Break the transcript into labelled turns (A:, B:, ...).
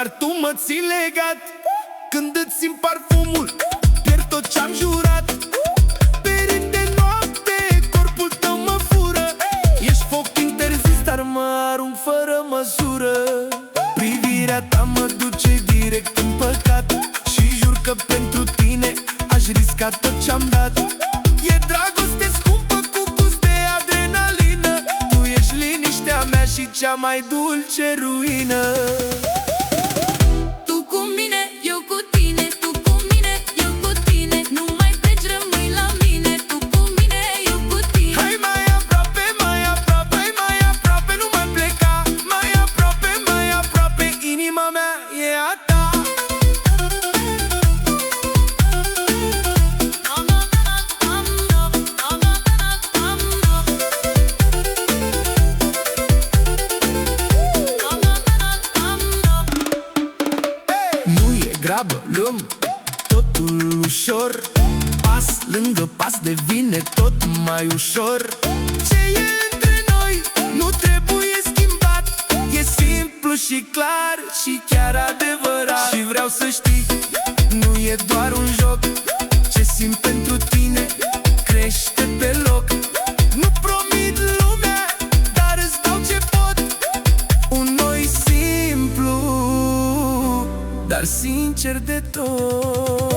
A: dar tu mă ții legat. Când îți simt parfumul, pierd tot ce-am jurat. Perit de noapte, corpul tău mă fură. Ești foc interzis, dar mă arunc fără măsură. Privirea ta mă duce direct în păcat și jur că pentru tine aș risca tot ce-am dat. E dragoste scumpă cu gust de adrenalină. Tu ești liniștea mea și cea mai dulce ruină.
B: Tu cu mine, eu cu tine, tu cu mine, eu cu tine. Nu mai pleci, rămâi la mine. Tu cu mine, eu cu tine.
A: Hai mai aproape, mai aproape, mai aproape, nu mai pleca. Mai aproape, inima mea e a ta. Nu e grabă, luăm totul ușor. Pas lângă pas devine tot mai ușor. Ce e între noi nu trebuie schimbat. E simplu și clar și chiar adevărat. Și vreau să știi, nu e doar un joc. Ce simt pentru tine crește pe loc. Nu promit lumea, dar îți dau ce pot. Un noi simplu, dar sincer de tot.